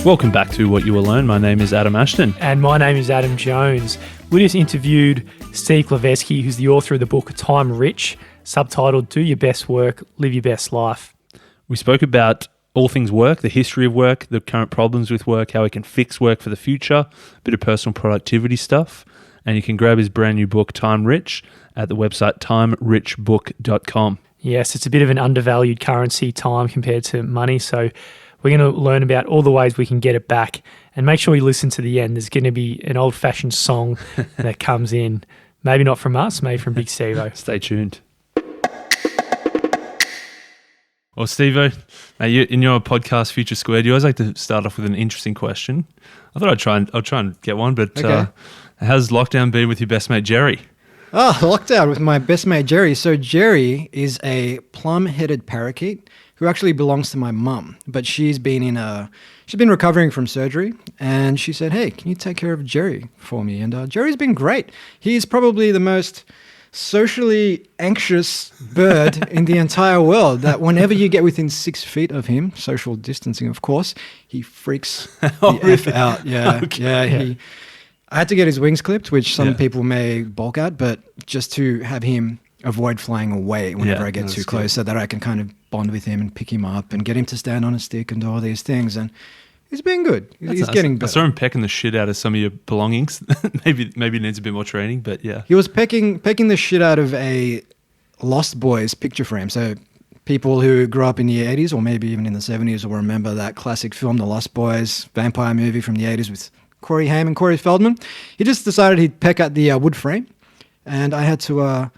Welcome back to What You Will Learn. My name is Adam Ashton. And my name is Adam Jones. We just interviewed Steve Glaveski, who's the author of the book Time Rich, subtitled Do Your Best Work, Live Your Best Life. We spoke about all things work, the history of work, the current problems with work, how we can fix work for the future, a bit of personal productivity stuff. And you can grab his brand new book, Time Rich, at the website timerichbook.com. Yes, it's a bit of an undervalued currency, time, compared to money. So we're going to learn about all the ways we can get it back. And make sure you listen to the end. There's going to be an old-fashioned song that comes in. Maybe not from us, maybe from Big Steve-O. Stay tuned. Well, Steve-O, in your podcast, Future Squared, you always like to start off with an interesting question. I thought I'll try and get one, but okay. How's lockdown been with your best mate, Jerry? Lockdown with my best mate, Jerry. So Jerry is a plum-headed parakeet who actually belongs to my mum, but she's been recovering from surgery, and she said, hey, can you take care of Jerry for me? And Jerry's been great. He's probably the most socially anxious bird in the entire world, that whenever you get within 6 feet of him, social distancing, of course, he freaks the F out. Yeah, okay. I had to get his wings clipped, which some people may balk at, but just to have him avoid flying away whenever I get too close, so that I can kind of bond with him and pick him up and get him to stand on a stick and do all these things. And he's been good. He's getting better. I saw him pecking the shit out of some of your belongings. maybe needs a bit more training, but yeah. He was pecking the shit out of a Lost Boys picture frame. So people who grew up in the 80s or maybe even in the 70s will remember that classic film, The Lost Boys, vampire movie from the 80s with Corey Haim and Corey Feldman. He just decided he'd peck at the wood frame, and I had to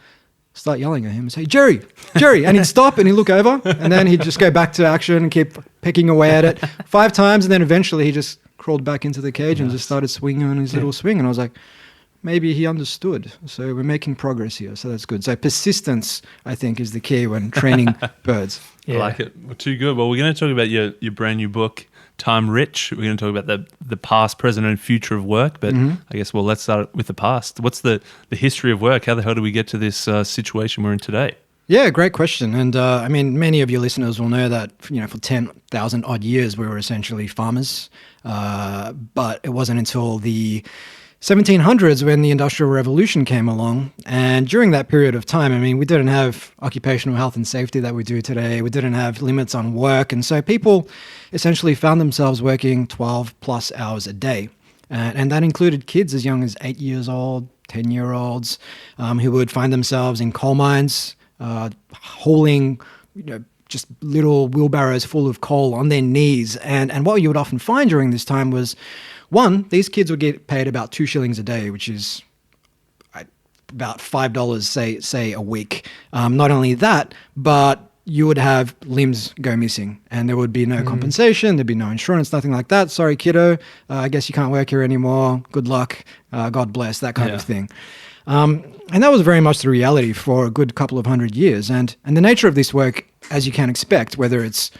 start yelling at him and say, Jerry, and he'd stop and he'd look over, and then he'd just go back to action and keep pecking away at it 5 times, and then eventually he just crawled back into the cage and just started swinging on his little swing, and I was like, maybe he understood. So we're making progress here, so that's good. So persistence, I think, is the key when training birds. Yeah. I like it. Well, too good. Well, we're going to talk about your brand new book, Time Rich. We're going to talk about the past, present, and future of work. But I guess, let's start with the past. What's the history of work? How the hell do we get to this situation we're in today? Yeah, great question. And I mean, many of your listeners will know that, for 10,000 odd years, we were essentially farmers. But it wasn't until the 1700s when the Industrial Revolution came along. And during that period of time, I mean, we didn't have occupational health and safety that we do today. We didn't have limits on work. And so people essentially found themselves working 12 plus hours a day. And that included kids as young as 8 years old, 10-year-olds, who would find themselves in coal mines, hauling, just little wheelbarrows full of coal on their knees. And what you would often find during this time was, one, these kids would get paid about 2 shillings a day, which is about $5, say a week. Not only that, but you would have limbs go missing, and there would be no compensation, there'd be no insurance, nothing like that. Sorry, kiddo, I guess you can't work here anymore. Good luck. God bless, that kind of thing. And that was very much the reality for a good couple of 100 years. And the nature of this work, as you can expect, whether it's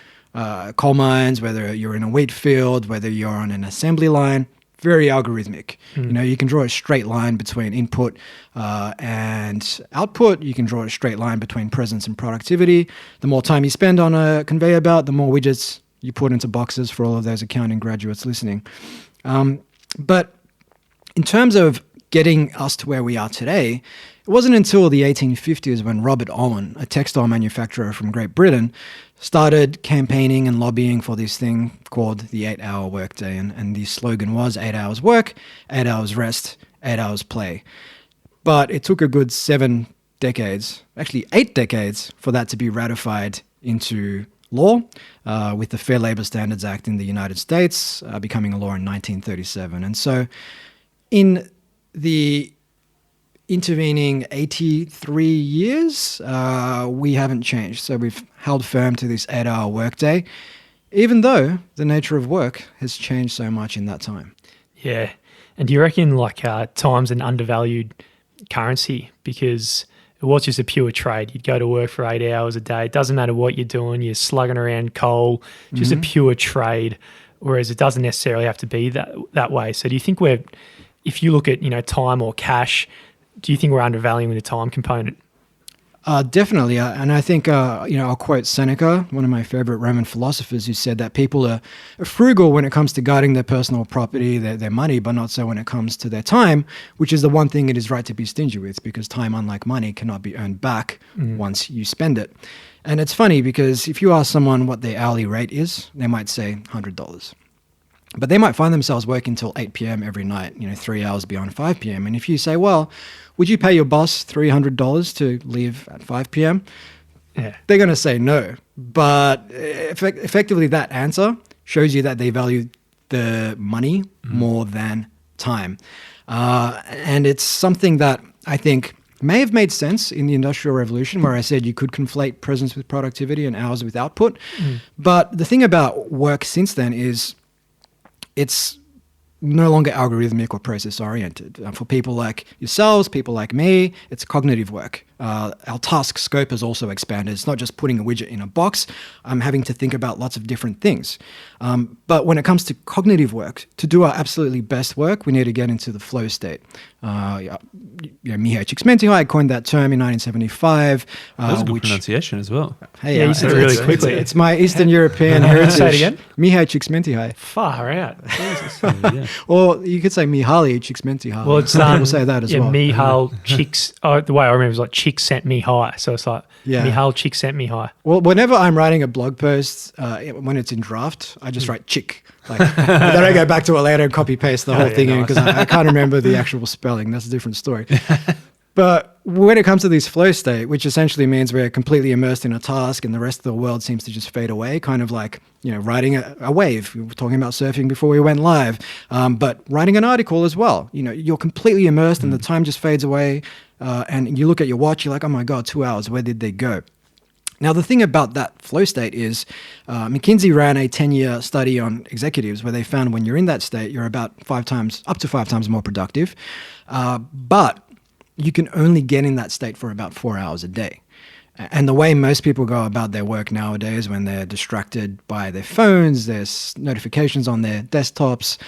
coal mines, whether you're in a wheat field, whether you're on an assembly line, very algorithmic. You can draw a straight line between input and output. You can draw a straight line between presence and productivity. The more time you spend on a conveyor belt, the more widgets you put into boxes for all of those accounting graduates listening. But in terms of getting us to where we are today, it wasn't until the 1850s when Robert Owen, a textile manufacturer from Great Britain, started campaigning and lobbying for this thing called the 8-hour workday. And the slogan was 8 hours work, 8 hours rest, 8 hours play. But it took a good 7 decades, actually 8 decades, for that to be ratified into law, with the Fair Labor Standards Act in the United States becoming a law in 1937. And so in the intervening 83 years, we haven't changed. So we've held firm to this 8-hour workday, even though the nature of work has changed so much in that time. Yeah. And do you reckon time's an undervalued currency? Because it was just a pure trade. You'd go to work for 8 hours a day. It doesn't matter what you're doing. You're slugging around coal, just a pure trade, whereas it doesn't necessarily have to be that way. So do you think if you look at, time or cash, do you think we're undervaluing the time component? Definitely. And I think, I'll quote Seneca, one of my favorite Roman philosophers, who said that people are frugal when it comes to guarding their personal property, their money, but not so when it comes to their time, which is the one thing it is right to be stingy with, because time, unlike money, cannot be earned back once you spend it. And it's funny because if you ask someone what their hourly rate is, they might say $100. But they might find themselves working till 8 p.m. every night, 3 hours beyond 5 p.m. And if you say, well, would you pay your boss $300 to leave at 5 p.m.? Yeah. They're going to say no. But effectively, that answer shows you that they value the money more than time. And it's something that I think may have made sense in the Industrial Revolution, where I said you could conflate presence with productivity and hours with output. But the thing about work since then is it's no longer algorithmic or process oriented. For people like yourselves, people like me, it's cognitive work. Our task scope has also expanded. It's not just putting a widget in a box. I'm having to think about lots of different things. But when it comes to cognitive work, to do our absolutely best work, we need to get into the flow state. Mihai Csikszentmihalyi coined that term in 1975. That was a good pronunciation as well. Hey, Yeah, you said it really quickly. It's my Eastern European heritage. Say it again. Mihai Csikszentmihalyi. Far out. Jesus. Yeah. Or you could say Mihaly Csikszentmihalyi. Well, it's Some people say that as well. Mihal Chicks. Oh, the way I remember it was like Chick sent me high. So it's like Yeah. Mihal Chick sent me high. Well, whenever I'm writing a blog post, when it's in draft, I just write chick. Like, then I go back to it later and copy paste the whole thing in, because I can't remember the actual spelling. That's a different story. But when it comes to this flow state, which essentially means we're completely immersed in a task and the rest of the world seems to just fade away, kind of like, riding a wave. We were talking about surfing before we went live, but writing an article as well. You're completely immersed and the time just fades away. And you look at your watch, you're like, oh my God, 2 hours, where did they go? Now, the thing about that flow state is McKinsey ran a 10-year study on executives where they found when you're in that state, you're about up to 5 times more productive. But you can only get in that state for about 4 hours a day. And the way most people go about their work nowadays, when they're distracted by their phones, there's notifications on their desktops,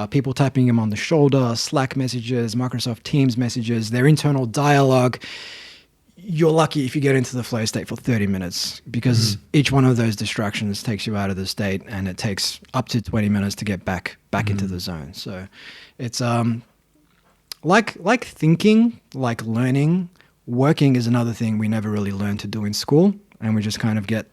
people tapping them on the shoulder, Slack messages, Microsoft Teams messages, their internal dialogue. You're lucky if you get into the flow state for 30 minutes, because each one of those distractions takes you out of the state, and it takes up to 20 minutes to get back into the zone. So it's like thinking, like learning. Working is another thing we never really learn to do in school, and we just kind of get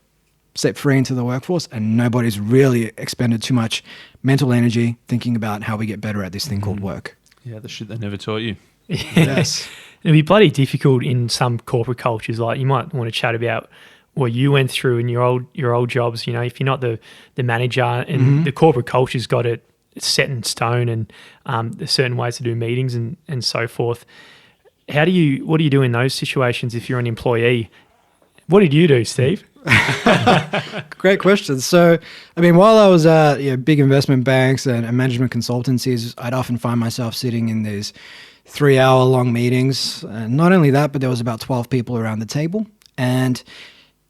set free into the workforce, and nobody's really expended too much mental energy thinking about how we get better at this thing called work. Yeah, the shit they never taught you. Yes. It'd be bloody difficult in some corporate cultures. Like, you might want to chat about what you went through in your old jobs. If you're not the manager, and the corporate culture's got it set in stone, and there's certain ways to do meetings and so forth. What do you do in those situations if you're an employee? What did you do, Steve? Great question. So, while I was at big investment banks and management consultancies, I'd often find myself sitting in these 3-hour-long meetings. And not only that, but there was about 12 people around the table. And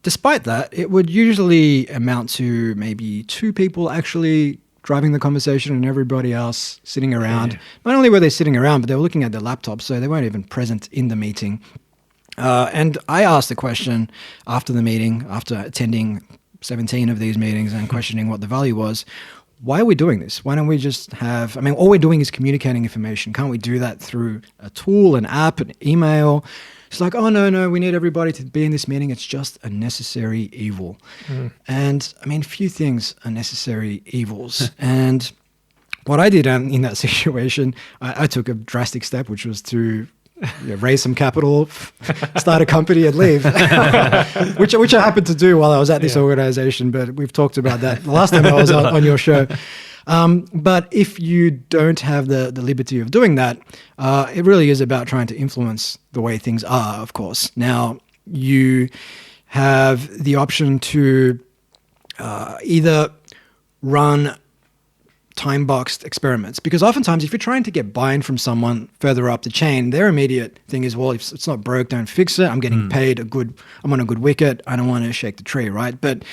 despite that, it would usually amount to maybe 2 people actually driving the conversation and everybody else sitting around. Yeah. Not only were they sitting around, but they were looking at their laptops, so they weren't even present in the meeting. And I asked the question after the meeting, after attending 17 of these meetings and questioning what the value was, why are we doing this? Why don't we just have, all we're doing is communicating information. Can't we do that through a tool, an app, an email? It's like, oh, no, we need everybody to be in this meeting. It's just a necessary evil. And few things are necessary evils. And what I did in that situation, I took a drastic step, which was to raise some capital, start a company and leave, which I happened to do while I was at this organization. But we've talked about that the last time I was on your show. But if you don't have the liberty of doing that, it really is about trying to influence the way things are, of course. Now, you have the option to either run time-boxed experiments, because oftentimes if you're trying to get buy-in from someone further up the chain, their immediate thing is, well, if it's not broke, don't fix it. I'm getting paid I'm on a good wicket. I don't want to shake the tree, right? But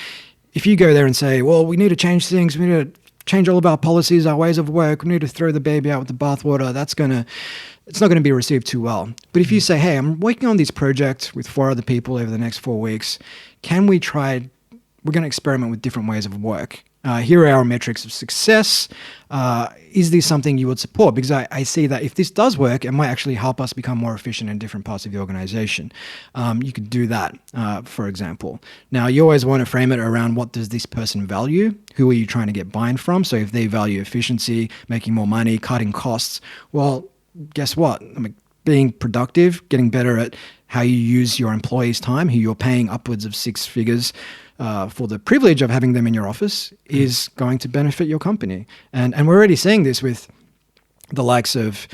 if you go there and say, well, we need to change things, we need to change all of our policies, our ways of work. We need to throw the baby out with the bathwater. It's not going to be received too well. But if you say, hey, I'm working on this project with 4 other people over the next 4 weeks, we're going to experiment with different ways of work. Here are our metrics of success. Is this something you would support? Because I see that if this does work, it might actually help us become more efficient in different parts of the organization. You could do that, for example. Now, you always want to frame it around what does this person value? Who are you trying to get buy-in from? So if they value efficiency, making more money, cutting costs, well, guess what? Being productive, getting better at how you use your employees' time, who you're paying upwards of 6 figures for the privilege of having them in your office, is going to benefit your company. And we're already seeing this with the likes of,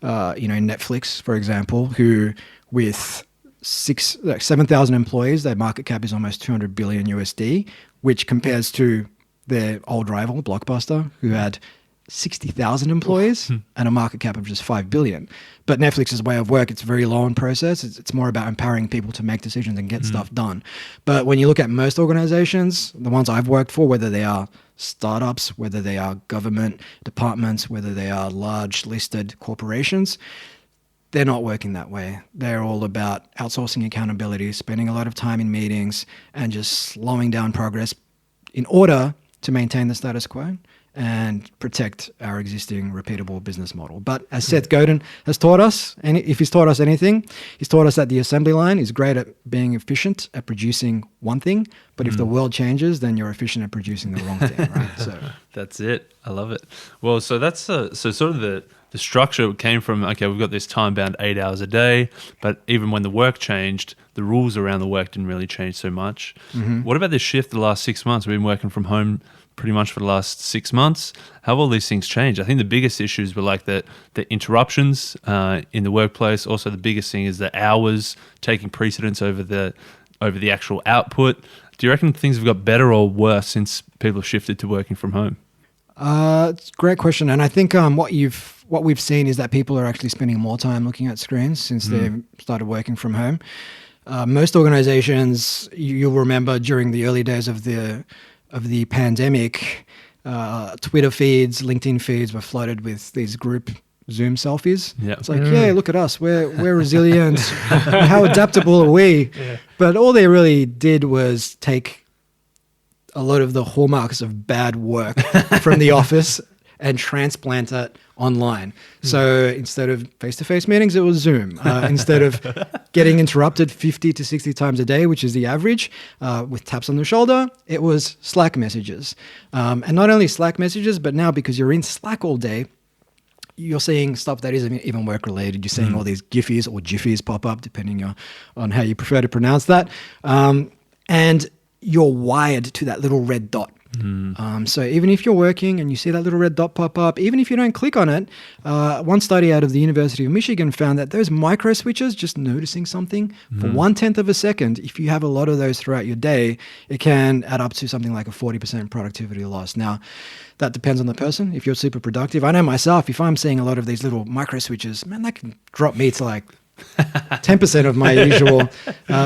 Netflix, for example, who with 7,000 employees, their market cap is almost 200 billion USD, which compares to their old rival, Blockbuster, who had 60,000 employees and a market cap of just 5 billion. But Netflix's way of work, it's very low in process. It's more about empowering people to make decisions and get stuff done. But when you look at most organizations, the ones I've worked for, whether they are startups, whether they are government departments, whether they are large listed corporations, they're not working that way. They're all about outsourcing accountability, spending a lot of time in meetings, and just slowing down progress in order to maintain the status quo and protect our existing repeatable business model. But as Seth Godin has taught us, and if he's taught us anything, he's taught us that the assembly line is great at being efficient at producing one thing, but if the world changes, then you're efficient at producing the wrong thing, right? So that's it. I love it. Well, so that's so sort of the structure came from, okay, we've got this time-bound 8 hours a day, but even when the work changed, the rules around the work didn't really change so much. What about this shift the last 6 months? We've been working from home pretty much for the last 6 months. How have all these things changed? I think the biggest issues were like the interruptions in the workplace. Also, the biggest thing is the hours taking precedence over the actual output. Do you reckon things have got better or worse since people have shifted to working from home? It's a great question. And I think what we've seen is that people are actually spending more time looking at screens since they've started working from home. Most organizations, you'll remember during the early days of the pandemic, Twitter feeds, LinkedIn feeds were flooded with these group Zoom selfies. Yeah. It's like, yeah, look at us. We're resilient. How adaptable are we? Yeah. But all they really did was take a lot of the hallmarks of bad work from the office and transplant it online. So instead of face-to-face meetings, it was Zoom. Instead of getting interrupted 50 to 60 times a day, which is the average, with taps on the shoulder, it was Slack messages. And not only Slack messages, but now because you're in Slack all day, you're seeing stuff that isn't even work-related. You're seeing all these Giphies or Jiffies pop up, depending on how you prefer to pronounce that. And you're wired to that little red dot. So even if you're working and you see that little red dot pop up, even if you don't click on it, one study out of the University of Michigan found that those micro switches, just noticing something for 1/10 of a second, if you have a lot of those throughout your day, it can add up to something like a 40% productivity loss. Now, that depends on the person. If you're super productive, I know myself, if I'm seeing a lot of these little micro switches, man, that can drop me to like 10% of my usual.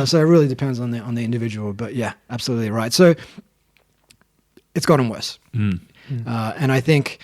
So it really depends on the individual. But yeah, absolutely right. So it's gotten worse. And I think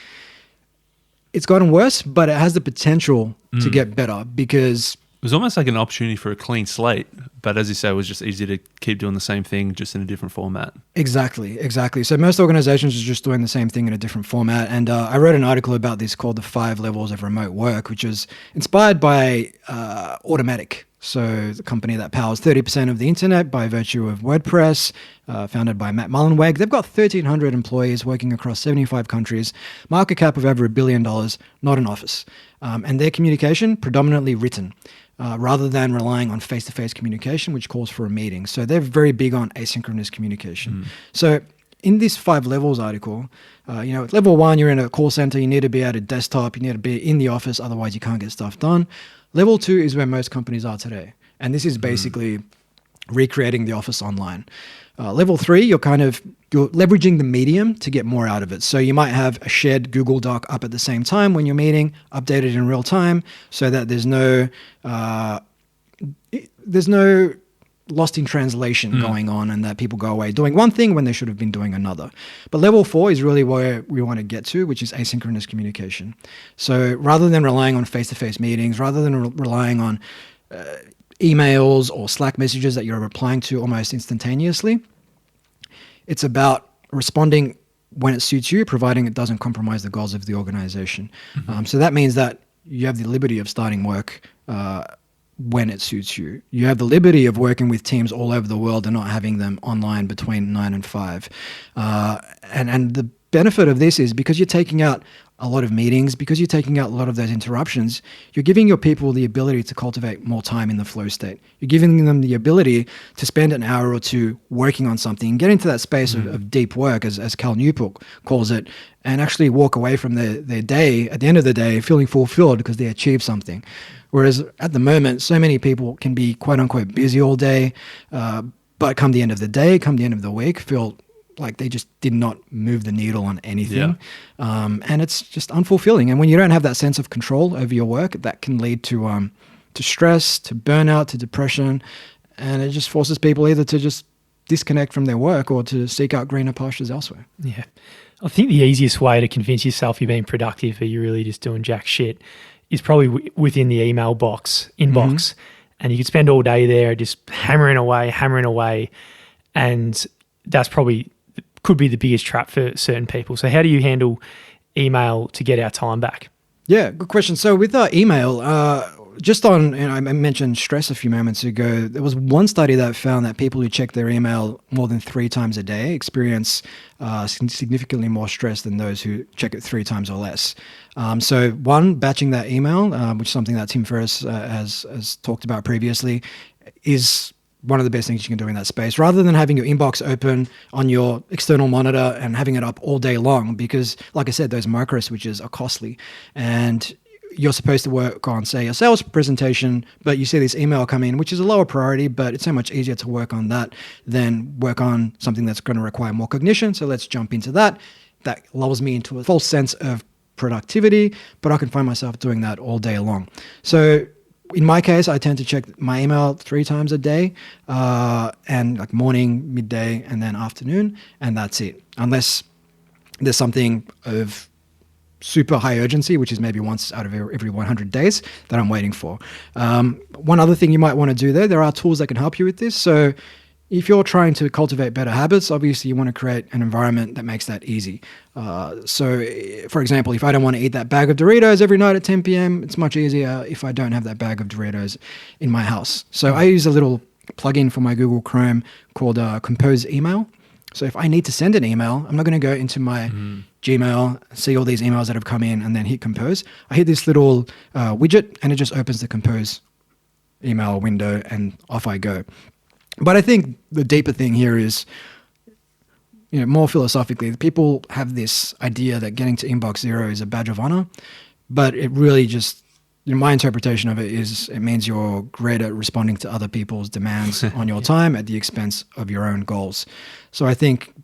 it's gotten worse, but it has the potential to get better because it was almost like an opportunity for a clean slate. But as you say, it was just easy to keep doing the same thing, just in a different format. Exactly. So most organizations are just doing the same thing in a different format. And I wrote an article about this called The 5 Levels of Remote Work, which is inspired by Automatic. So the company that powers 30% of the internet by virtue of WordPress, founded by Matt Mullenweg. They've got 1,300 employees working across 75 countries, market cap of over $1 billion, not an office. And their communication, predominantly written, rather than relying on face-to-face communication, which calls for a meeting. So they're very big on asynchronous communication. So in this 5 levels article, level 1, you're in a call center, you need to be at a desktop, you need to be in the office, otherwise you can't get stuff done. Level 2 is where most companies are today. And this is basically recreating the office online. Level 3, you're leveraging the medium to get more out of it. So you might have a shared Google Doc up at the same time when you're meeting, updated in real time, so that there's no lost in translation going on, and that people go away doing one thing when they should have been doing another. But level 4 is really where we want to get to, which is asynchronous communication. So rather than relying on face-to-face meetings, rather than relying on emails or Slack messages that you're replying to almost instantaneously, it's about responding when it suits you, providing it doesn't compromise the goals of the organization. So that means that you have the liberty of starting work when it suits you. You have the liberty of working with teams all over the world and not having them online between 9 and 5. And the benefit of this is because you're taking out a lot of meetings, because you're taking out a lot of those interruptions, you're giving your people the ability to cultivate more time in the flow state. You're giving them the ability to spend an hour or two working on something and get into that space of deep work, as Cal Newport calls it, and actually walk away from their day, at the end of the day, feeling fulfilled because they achieved something. Whereas at the moment, so many people can be quote unquote busy all day, but come the end of the day, come the end of the week, feel like they just did not move the needle on anything. And it's just unfulfilling. And when you don't have that sense of control over your work, that can lead to stress, to burnout, to depression. And it just forces people either to just disconnect from their work or to seek out greener pastures elsewhere. Yeah. I think the easiest way to convince yourself you're being productive or you're really just doing jack shit is probably within the email inbox. And you could spend all day there just hammering away. And that's probably could be the biggest trap for certain people. So how do you handle email to get our time back? Yeah, good question. So with our email, just on, I mentioned stress a few moments ago, there was one study that found that people who check their email more than 3 times a day experience significantly more stress than those who check it 3 times or less. So one, batching that email, which is something that Tim Ferriss has talked about previously, is one of the best things you can do in that space, rather than having your inbox open on your external monitor and having it up all day long, because like I said, those micro switches are costly, and you're supposed to work on, say, a sales presentation, but you see this email come in, which is a lower priority, but it's so much easier to work on that than work on something that's going to require more cognition. So let's jump into that. That lulls me into a false sense of productivity, but I can find myself doing that all day long. So in my case, I tend to check my email 3 times a day, and like morning, midday, and then afternoon, and that's it. Unless there's something of super high urgency, which is maybe once out of every 100 days that I'm waiting for. One other thing you might want to do there are tools that can help you with this. So if you're trying to cultivate better habits, obviously you want to create an environment that makes that easy. So for example, if I don't want to eat that bag of Doritos every night at 10 p.m., it's much easier if I don't have that bag of Doritos in my house. So I use a little plugin for my Google Chrome called Compose Email. So if I need to send an email, I'm not going to go into my Gmail, see all these emails that have come in, and then hit compose. I hit this little widget, and it just opens the compose email window, and off I go. But I think the deeper thing here is, more philosophically, people have this idea that getting to inbox 0 is a badge of honor, but it really just, my interpretation of it is it means you're great at responding to other people's demands on your time at the expense of your own goals. So I think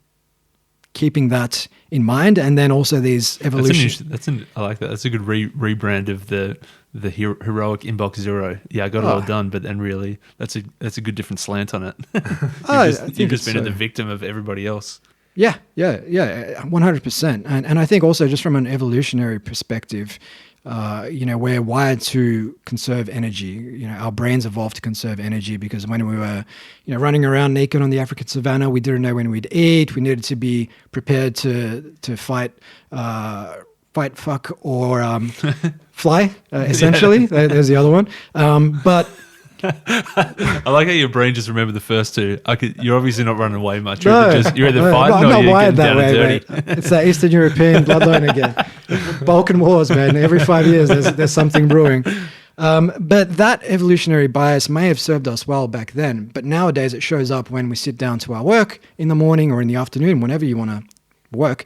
keeping that in mind, and then also these evolution. I like that. That's a good rebrand of the heroic inbox 0. Yeah, I got it all done, but then really that's a good different slant on it. You've just been the victim of everybody else. Yeah, 100%. And I think also just from an evolutionary perspective, we're wired to conserve energy. Our brains evolved to conserve energy because when we were, running around naked on the African savannah, we didn't know when we'd eat. We needed to be prepared to fight, fuck, or fly. Essentially, there's the other one. But I like how your brain just remembered the first two. You're obviously not running away much. No, you're either fighting I'm or not you're wired getting that down way, and dirty. mate. It's that Eastern European bloodline again. Balkan Wars, man. Every 5 years, there's something brewing. But that evolutionary bias may have served us well back then. But nowadays, it shows up when we sit down to our work in the morning or in the afternoon, whenever you want to work.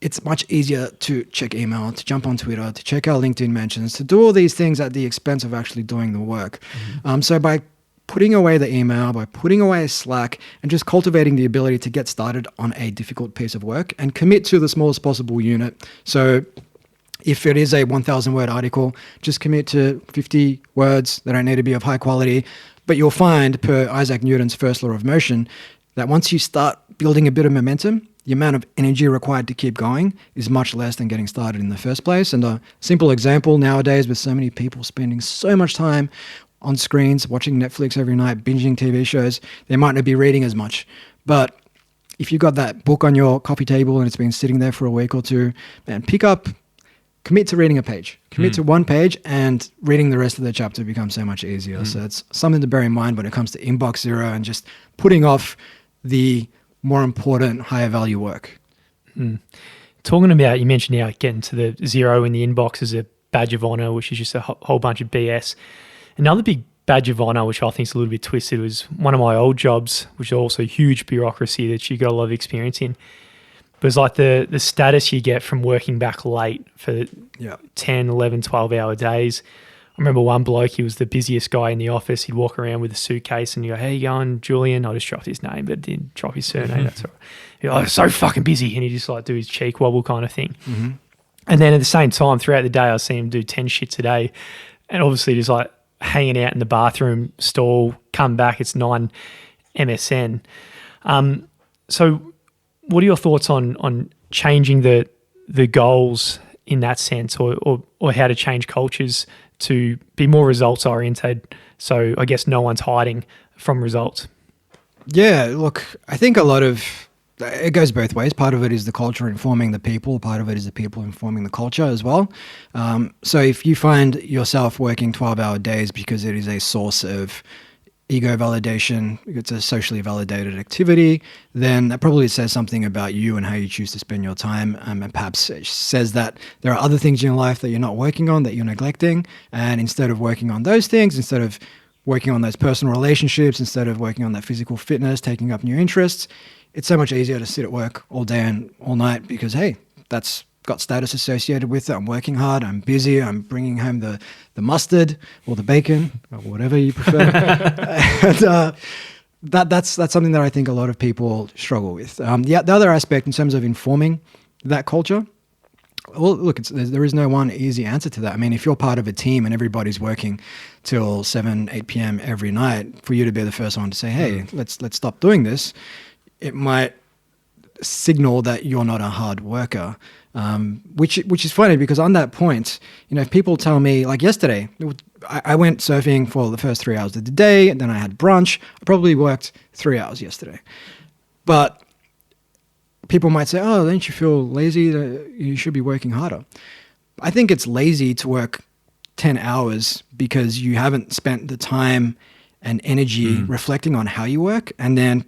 It's much easier to check email, to jump on Twitter, to check our LinkedIn mentions, to do all these things at the expense of actually doing the work. So by putting away the email, by putting away Slack, and just cultivating the ability to get started on a difficult piece of work and commit to the smallest possible unit. So if it is a 1,000 word article, just commit to 50 words that don't need to be of high quality. But you'll find, per Isaac Newton's first law of motion, that once you start building a bit of momentum, the amount of energy required to keep going is much less than getting started in the first place. And a simple example nowadays, with so many people spending so much time on screens, watching Netflix every night, binging TV shows, they might not be reading as much. But if you've got that book on your coffee table and it's been sitting there for a week or two, man, commit to reading a page. Commit to one page, and reading the rest of the chapter becomes so much easier. So it's something to bear in mind when it comes to inbox zero and just putting off the more important, higher value work. Talking about, you mentioned now getting to the zero in the inbox as a badge of honor, which is just a whole bunch of BS. Another big badge of honor, which I think is a little bit twisted, was one of my old jobs, which is also huge bureaucracy that you got a lot of experience in. But it's like the status you get from working back late for 10, 11, 12-hour days. I remember one bloke, he was the busiest guy in the office. He'd walk around with a suitcase and you go, "Hey, you going, Julian?" I just dropped his name, but didn't drop his surname. That's all right. He'd go, "Oh, so fucking busy." And he'd just like do his cheek wobble kind of thing. And then at the same time, throughout the day, I see him do 10 shits a day. And obviously just like hanging out in the bathroom stall, come back, it's 9 MSN. So what are your thoughts on changing the goals in that sense, or how to change cultures to be more results oriented? So I guess no one's hiding from results. Yeah, look, I think it goes both ways. Part of it is the culture informing the people. Part of it is the people informing the culture as well. So if you find yourself working 12-hour days because it is a source of ego validation, it's a socially validated activity, then that probably says something about you and how you choose to spend your time. And perhaps it says that there are other things in your life that you're not working on, that you're neglecting. And instead of working on those things, instead of working on those personal relationships, instead of working on that physical fitness, taking up new interests, it's so much easier to sit at work all day and all night because, hey, that's got status associated with it. I'm working hard. I'm busy. I'm bringing home the mustard or the bacon or whatever you prefer. And, that's something that I think a lot of people struggle with. The other aspect in terms of informing that culture, well, look, there is no one easy answer to that. I mean, if you're part of a team and everybody's working till 7, 8 p.m. every night, for you to be the first one to say, "Hey, let's stop doing this," it might signal that you're not a hard worker, which is funny because on that point, if people tell me, like yesterday, I went surfing for the first 3 hours of the day, and then I had brunch. I probably worked 3 hours yesterday. But people might say, "Oh, don't you feel lazy? You should be working harder." I think it's lazy to work 10 hours because you haven't spent the time and energy reflecting on how you work, and then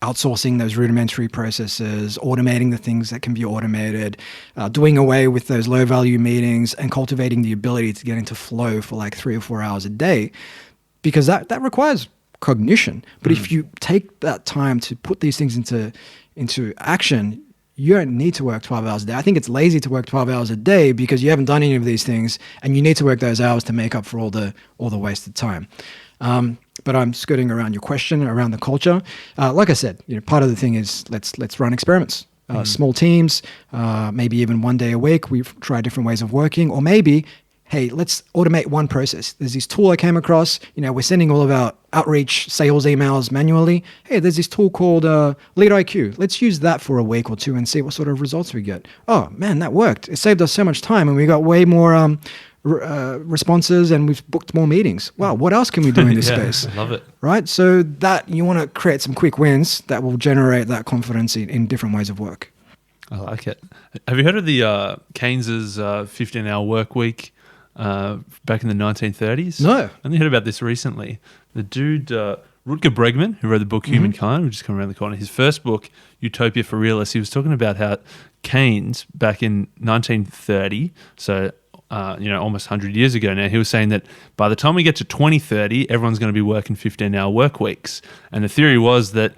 outsourcing those rudimentary processes, automating the things that can be automated, doing away with those low-value meetings, and cultivating the ability to get into flow for like 3 or 4 hours a day, because that requires cognition. But if you take that time to put these things into action, you don't need to work 12 hours a day. I think it's lazy to work 12 hours a day because you haven't done any of these things, and you need to work those hours to make up for all the wasted time. But I'm skirting around your question around the culture. Like I said, part of the thing is let's run experiments. Small teams, maybe even 1 day a week. We've tried different ways of working, or maybe, hey, let's automate one process. There's this tool I came across. We're sending all of our outreach sales emails manually. Hey, there's this tool called Lead IQ. Let's use that for a week or two and see what sort of results we get. Oh man, that worked. It saved us so much time, and we got way more responses, and we've booked more meetings. Wow, what else can we do in this space? I love it. Right? So that you want to create some quick wins that will generate that confidence in different ways of work. I like it. Have you heard of the Keynes's 15-hour work week back in the 1930s? No. I only heard about this recently. The dude, Rutger Bregman, who wrote the book Humankind, which is coming around the corner, his first book, Utopia for Realists, he was talking about how Keynes, back in 1930, so almost 100 years ago now, he was saying that by the time we get to 2030, everyone's going to be working 15-hour work weeks. And the theory was that,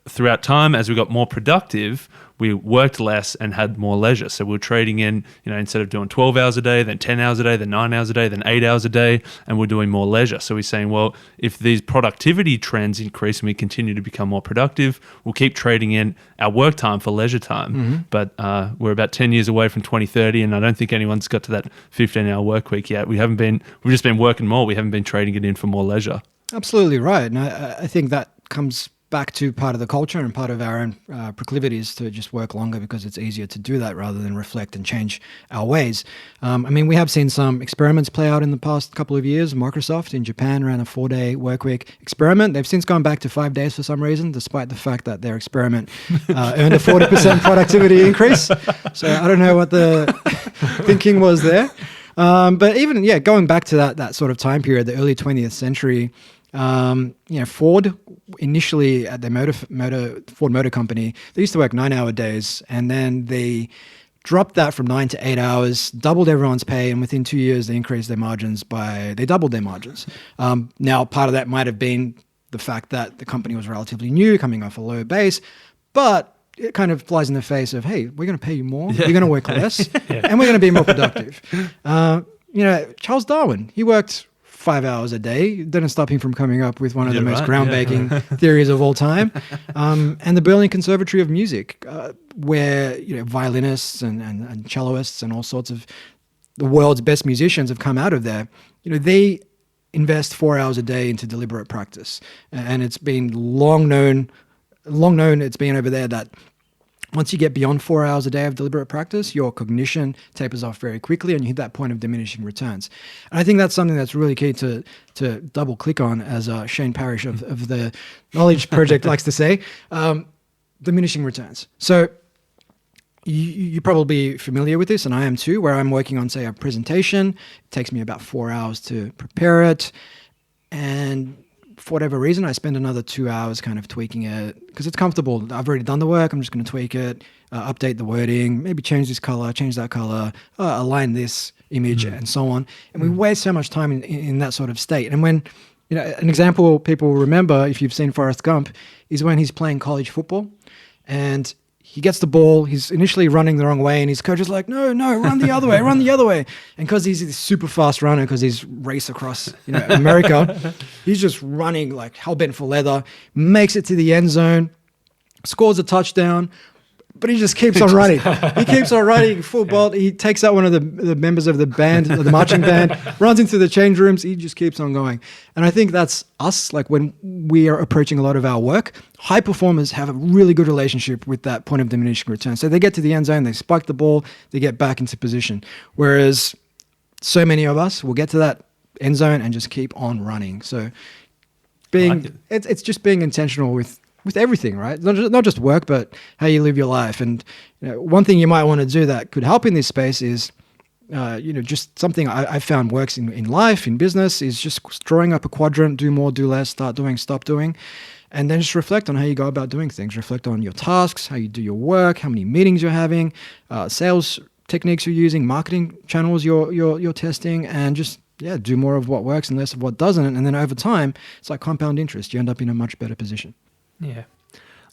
throughout time, as we got more productive, we worked less and had more leisure. So we were trading in, instead of doing 12 hours a day, then 10 hours a day, then 9 hours a day, then 8 hours a day, and we're doing more leisure. So we're saying, well, if these productivity trends increase and we continue to become more productive, we'll keep trading in our work time for leisure time. But we're about 10 years away from 2030, and I don't think anyone's got to that 15-hour work week yet. We've just been working more. We haven't been trading it in for more leisure. Absolutely right. And I think that comes back to part of the culture and part of our own proclivities to just work longer because it's easier to do that rather than reflect and change our ways. I mean, we have seen some experiments play out in the past couple of years. Microsoft in Japan ran a 4-day work week experiment. They've since gone back to 5 days for some reason, despite the fact that their experiment earned a 40% productivity increase. So I don't know what the thinking was there. But even, going back to that sort of time period, the early 20th century, Ford initially at their Ford Motor Company, they used to work 9-hour days, and then they dropped that from 9 to 8 hours, doubled everyone's pay, and within 2 years they increased their margins they doubled their margins. Now, part of that might have been the fact that the company was relatively new, coming off a low base, but it kind of flies in the face of, hey, we're going to pay you more, you're going to work less, and we're going to be more productive. Charles Darwin, he worked 5 hours a day. It didn't stop him from coming up with one of the most groundbreaking theories of all time. And the Berlin Conservatory of Music, where violinists and celloists and all sorts of the world's best musicians have come out of there. They invest 4 hours a day into deliberate practice. And it's been long known it's been over there that once you get beyond 4 hours a day of deliberate practice, your cognition tapers off very quickly and you hit that point of diminishing returns. And I think that's something that's really key to double click on, as Shane Parrish of the Knowledge Project likes to say, diminishing returns. So you're probably familiar with this, and I am too, where I'm working on, say, a presentation. It takes me about 4 hours to prepare it. And for whatever reason, I spend another 2 hours kind of tweaking it because it's comfortable. I've already done the work. I'm just going to tweak it, update the wording, maybe change this color, change that color, align this image, and so on. And we waste so much time in that sort of state. And when, an example people remember, if you've seen Forrest Gump, is when he's playing college football and he gets the ball, he's initially running the wrong way, and his coach is like, no, run the other way, run the other way. And because he's this super fast runner, because he's raced across America, he's just running like hell-bent for leather, makes it to the end zone, scores a touchdown, but he just keeps on running. He keeps on running full bolt. He takes out one of the members of the band, the marching band, runs into the change rooms. He just keeps on going. And I think that's us. Like when we are approaching a lot of our work, high performers have a really good relationship with that point of diminishing return. So they get to the end zone, they spike the ball, they get back into position. Whereas so many of us will get to that end zone and just keep on running. So it's just being intentional with everything, right? Not just work, but how you live your life. And one thing you might want to do that could help in this space is, just something I found works in life, in business, is just drawing up a quadrant: do more, do less, start doing, stop doing, and then just reflect on how you go about doing things. Reflect on your tasks, how you do your work, how many meetings you're having, sales techniques you're using, marketing channels you're testing, and just do more of what works and less of what doesn't. And then over time, it's like compound interest. You end up in a much better position. Yeah,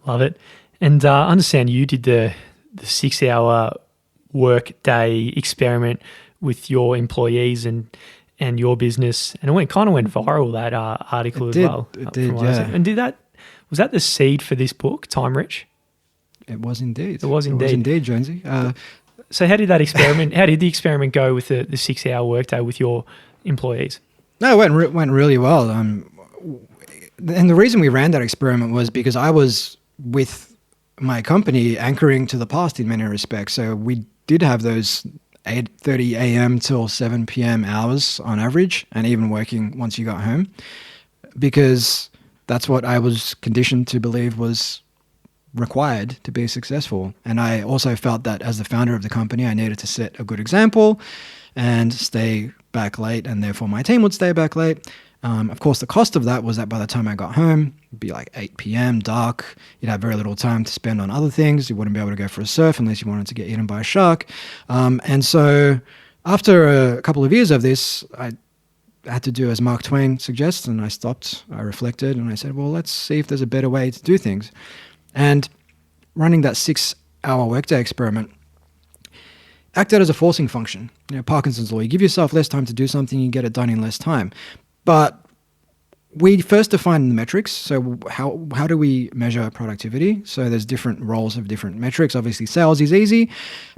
love it. And I understand you did the 6-hour work day experiment with your employees and your business, and it kind of went viral, that article well. It did, yeah. And was that the seed for this book, Time Rich? It was indeed. It was indeed, Jonesy. So how did that experiment? How did the experiment go with the 6-hour workday with your employees? No, it went really well. And the reason we ran that experiment was because I was with my company anchoring to the past in many respects. So we did have those 8:30 a.m. till 7 p.m. hours on average, and even working once you got home, because that's what I was conditioned to believe was required to be successful. And I also felt that as the founder of the company, I needed to set a good example and stay back late, and therefore my team would stay back late. Of course, the cost of that was that by the time I got home, it'd be like 8 p.m., dark. You'd have very little time to spend on other things. You wouldn't be able to go for a surf unless you wanted to get eaten by a shark. And so after a couple of years of this, I had to do as Mark Twain suggests, and I stopped, I reflected, and I said, well, let's see if there's a better way to do things. And running that 6-hour workday experiment acted as a forcing function. Parkinson's law, you give yourself less time to do something, you get it done in less time. But we first define the metrics. So how do we measure productivity? So there's different roles of different metrics. Obviously, sales is easy,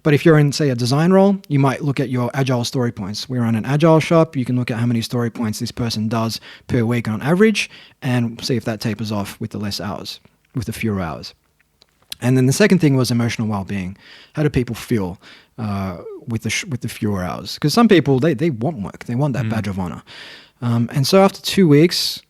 but if you're in, say, a design role, you might look at your agile story points. We're on an agile shop. You can look at how many story points this person does per week on average, and see if that tapers off with the fewer hours. And then the second thing was emotional well-being. How do people feel with the fewer hours? Because some people, they want work. They want that badge of honor. And so after 2 weeks,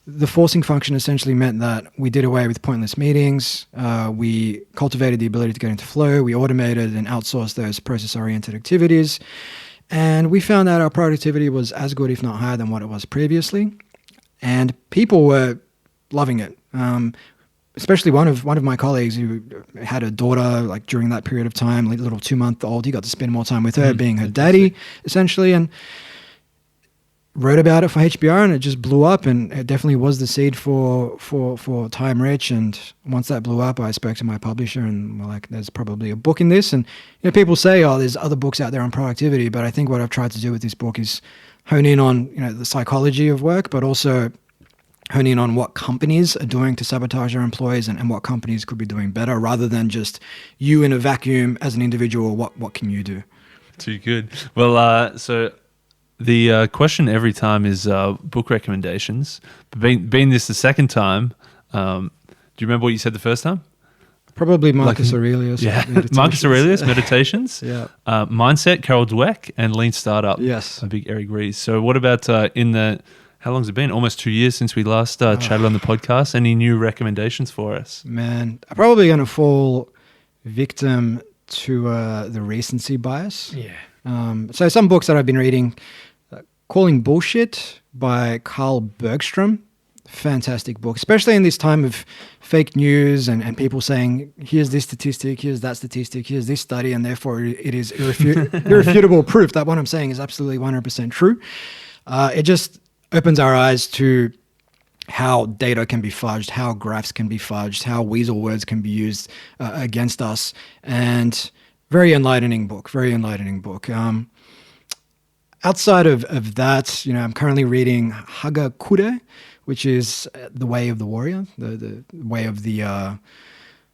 the forcing function essentially meant that we did away with pointless meetings. We cultivated the ability to get into flow. We automated and outsourced those process-oriented activities. And we found that our productivity was as good, if not higher, than what it was previously. And people were loving it. Especially one of my colleagues who had a daughter like during that period of time, a little 2-month-old. He got to spend more time with her, being her daddy, essentially, and wrote about it for HBR, and it just blew up. And it definitely was the seed for Time Rich. And once that blew up, I spoke to my publisher, and we're like, "There's probably a book in this." And people say, "Oh, there's other books out there on productivity," but I think what I've tried to do with this book is hone in on the psychology of work, but also hone in on what companies are doing to sabotage their employees and what companies could be doing better, rather than just you in a vacuum as an individual. What can you do? Too good. Well, so the question every time is book recommendations. But being this the second time, do you remember what you said the first time? Probably Marcus Aurelius. Yeah, Marcus Aurelius, Meditations. Yeah. Mindset, Carol Dweck, and Lean Startup. Yes. A big Eric Ries. So what about how long's it been? Almost 2 years since we last chatted on the podcast. Any new recommendations for us? Man, I'm probably going to fall victim to the recency bias. Yeah. So some books that I've been reading, Calling Bullshit by Carl Bergstrom. Fantastic book, especially in this time of fake news and people saying, here's this statistic, here's that statistic, here's this study, and therefore it is irrefutable proof that what I'm saying is absolutely 100% true. It just opens our eyes to how data can be fudged, how graphs can be fudged, how weasel words can be used against us. And very enlightening book. Outside of that, I'm currently reading Hagakure, which is the way of the warrior, the way of the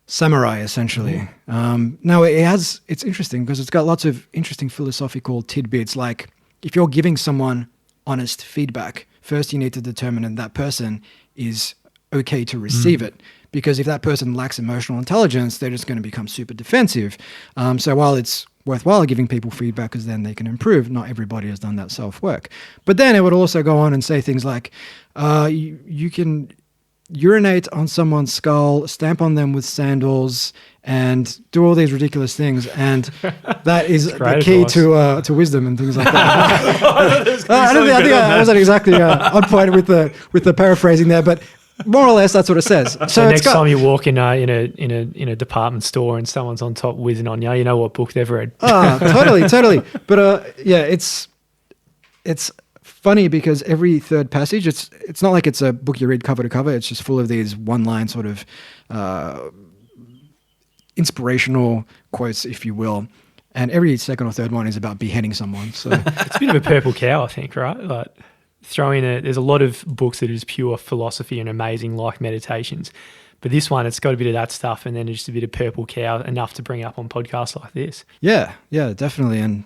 samurai, essentially. Now, it's interesting because it's got lots of interesting philosophical tidbits. Like, if you're giving someone honest feedback, first you need to determine that that person is okay to receive it. Because if that person lacks emotional intelligence, they're just going to become super defensive. So while it's worthwhile giving people feedback because then they can improve, not everybody has done that self-work. But then it would also go on and say things like, you can urinate on someone's skull, stamp on them with sandals, and do all these ridiculous things. And that is the key to wisdom and things like that. I think I wasn't exactly on point with the paraphrasing there, but more or less that's what it says. So next time you walk in a department store and someone's on top whizzing on you, you know what book they've read. Totally. But it's funny because every third passage, it's not like it's a book you read cover to cover. It's just full of these one-line sort of inspirational quotes, if you will. And every second or third one is about beheading someone. So it's a bit of a purple cow, I think, right? Like there's a lot of books that is pure philosophy and amazing, like Meditations. But this one, it's got a bit of that stuff and then just a bit of purple cow, enough to bring up on podcasts like this. Yeah, definitely. And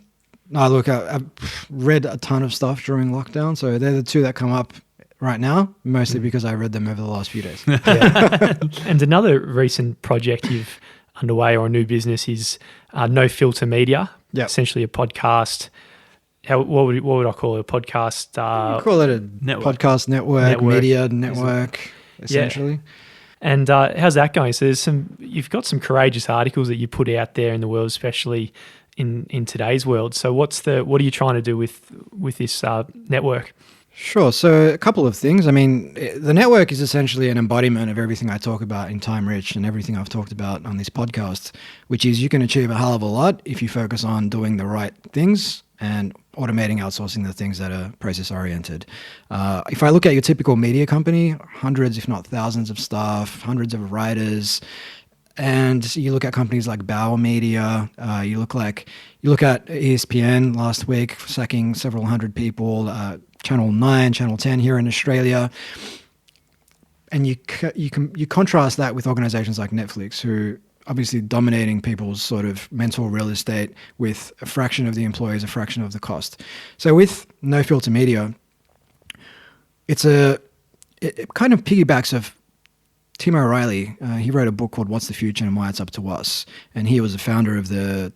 look, I've read a ton of stuff during lockdown. So they're the two that come up right now, mostly because I read them over the last few days. Yeah. And another recent project you've underway or a new business is No Filter Media. Yeah. Essentially a podcast. What would I call it? A podcast? You call it a network. Podcast network, media network, essentially. Yeah. And how's that going? So you've got some courageous articles that you put out there in the world, especially in today's world. So what are you trying to do with this network? Sure. So a couple of things. I mean, the network is essentially an embodiment of everything I talk about in Time Rich and everything I've talked about on this podcast, which is you can achieve a hell of a lot if you focus on doing the right things and automating, outsourcing the things that are process-oriented. If I look at your typical media company, hundreds, if not thousands of staff, hundreds of writers, and you look at companies like Bauer Media, you look at ESPN last week, sacking several hundred people, Channel 9, Channel 10 here in Australia. and you contrast that with organizations like Netflix, who obviously dominating people's sort of mental real estate with a fraction of the employees, a fraction of the cost. So with No Filter Media, it kind of piggybacks of Tim O'Reilly. He wrote a book called What's the Future and Why It's Up to Us. And he was the founder of the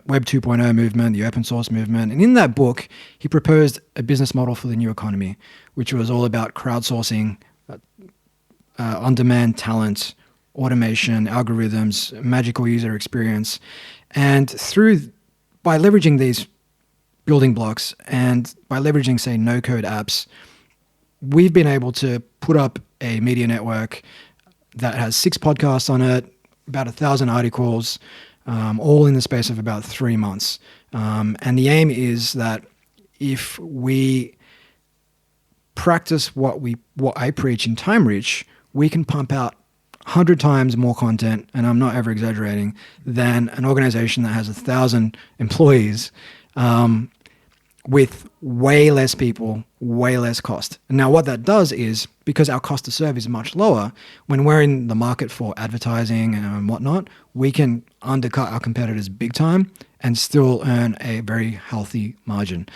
Web 2.0 movement, the open source movement. And in that book, he proposed a business model for the new economy, which was all about crowdsourcing, on-demand talent, automation, algorithms, magical user experience. And by leveraging these building blocks and by leveraging, say, no-code apps, we've been able to put up a media network that has 6 podcasts on it, about 1,000 articles, all in the space of about 3 months. And the aim is that if we practice what I preach in Time Rich, we can pump out 100 times more content, and I'm not ever exaggerating, than an organization that has 1,000 employees, with way less people, way less cost. And now what that does is, because our cost to serve is much lower, when we're in the market for advertising and whatnot, we can undercut our competitors big time and still earn a very healthy margin.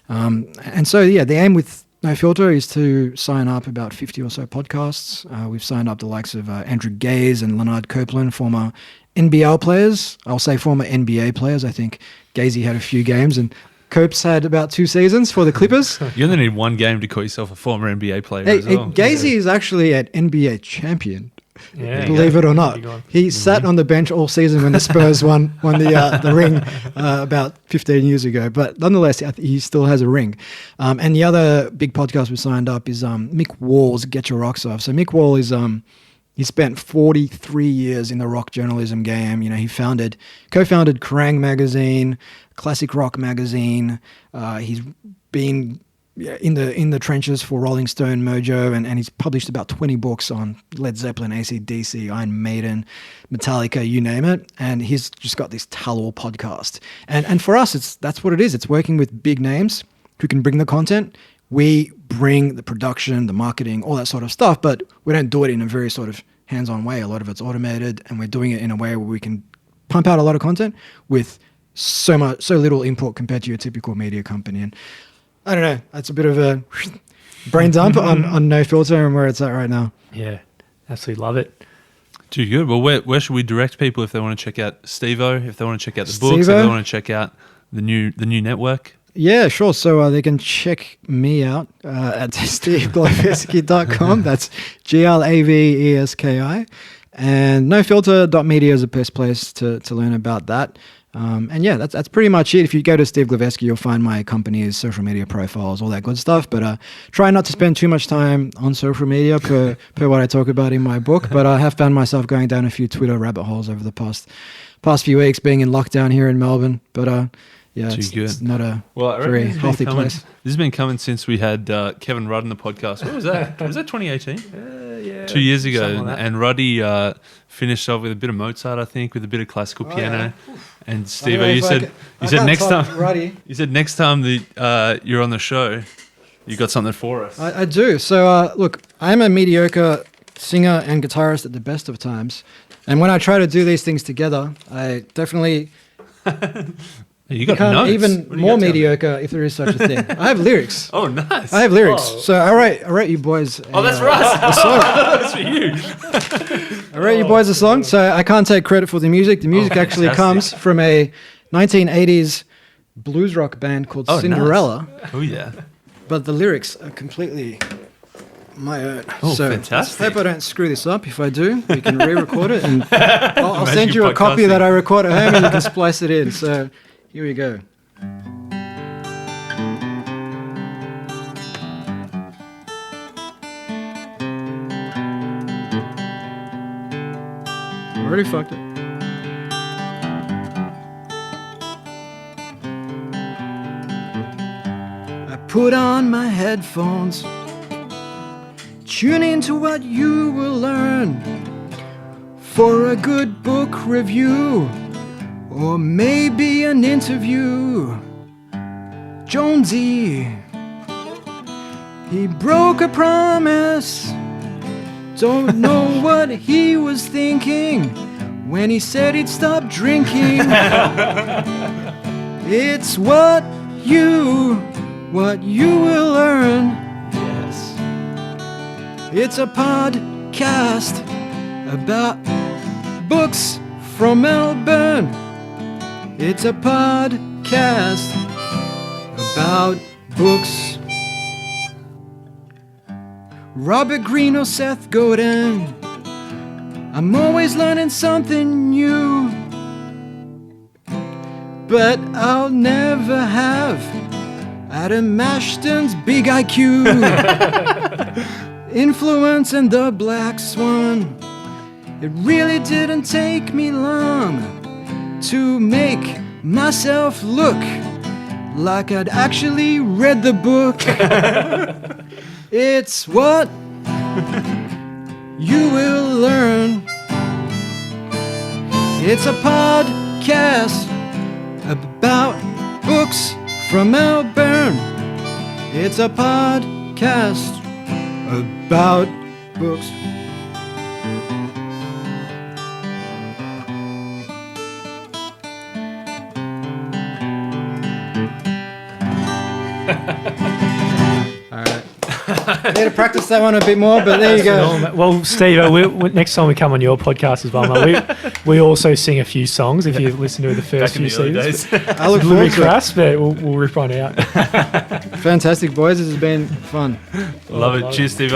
And so, yeah, the aim with No Filter is to sign up about 50 or so podcasts. We've signed up the likes of Andrew Gaze and Leonard Copeland, former NBL players. I'll say former NBA players. I think Gazy had a few games and Copes had about 2 seasons for the Clippers. You only need 1 game to call yourself a former NBA player as well. Gazy is actually an NBA champion. Yeah, Believe it or not. He sat on the bench all season when the Spurs won the ring about 15 years ago. But nonetheless, he still has a ring. And the other big podcast we signed up is Mick Wall's Get Your Rocks Off. So Mick Wall is he spent 43 years in the rock journalism game. You know, he co-founded Kerrang! Magazine, Classic Rock Magazine. He's been in the trenches for Rolling Stone, Mojo, and he's published about 20 books on Led Zeppelin, AC/DC, Iron Maiden, Metallica, you name it. And he's just got this tell-all podcast. And for us, that's what it is. It's working with big names who can bring the content. We bring the production, the marketing, all that sort of stuff, but we don't do it in a very sort of hands-on way. A lot of it's automated, and we're doing it in a way where we can pump out a lot of content with so little input compared to your typical media company. And I don't know, that's a bit of a brain dump on No Filter and where it's at right now. Yeah, absolutely love it. Too good. Well, where should we direct people if they want to check out Steve-O, if they want to check out the books, if they want to check out the new network? Yeah, sure. So they can check me out at steveglaveski.com. That's Glaveski. And nofilter.media is the best place to learn about that. And yeah, that's pretty much it. If you go to Steve Glaveski, you'll find my company's social media profiles, all that good stuff. But try not to spend too much time on social media per what I talk about in my book. But I have found myself going down a few Twitter rabbit holes over the past few weeks, being in lockdown here in Melbourne. But yeah, it's not a very healthy place. This has been coming since we had Kevin Rudd on the podcast. What was that? Was that 2018? Yeah, 2 years ago. like And Ruddy finished off with a bit of Mozart, I think, with a bit of classical piano. Yeah. And Steve, you said next time Ruddy. You said next time that you're on the show, you got something for us. I do. So look, I'm a mediocre singer and guitarist at the best of times. And when I try to do these things together, I definitely You got become notes. even more mediocre, if there is such a thing. I have lyrics. Oh, nice. I have lyrics. Oh. So I write you boys. Oh, that's for us. A song. That's for you. I write you boys a song. So I can't take credit for the music. The music actually comes from a 1980s blues rock band called Cinderella. Nice. Oh, yeah. But the lyrics are completely my own. Oh, so fantastic. I hope I don't screw this up. If I do, we can re-record it. And I'll Imagine send you a copy podcasting. that I record at home and you can splice it in. So here we go. Already fucked it. I put on my headphones, tune into what you will learn for a good book review. Or maybe an interview. Jonesy, he broke a promise Don't know what he was thinking when he said he'd stop drinking. It's what you will learn. Yes. It's a podcast about books from Melbourne. It's a podcast about books. Robert Greene or Seth Godin, I'm always learning something new. But I'll never have Adam Ashton's big IQ, influence, and the Black Swan. It really didn't take me long to make myself look like I'd actually read the book. It's what you will learn. It's a podcast about books from Melbourne. It's a podcast about books. All right. Need to practice that one a bit more, but there you go. Well, Steve, next time we come on your podcast as well, mate, we also sing a few songs. If you listen to the first few seasons, I look a little forward bit to it. crass, but we'll rip one out. Fantastic, boys. This has been fun. Love it. Cheers, Steve.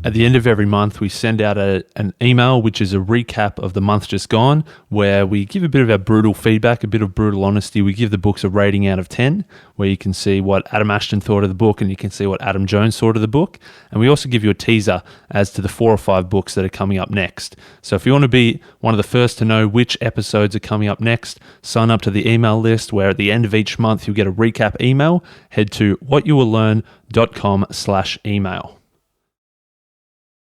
At the end of every month, we send out an email, which is a recap of the month just gone, where we give a bit of our brutal feedback, a bit of brutal honesty. We give the books a rating out of 10, where you can see what Adam Ashton thought of the book and you can see what Adam Jones thought of the book. And we also give you a teaser as to the 4 or 5 books that are coming up next. So if you want to be one of the first to know which episodes are coming up next, sign up to the email list, where at the end of each month, you'll get a recap email. Head to whatyouwilllearn.com/email.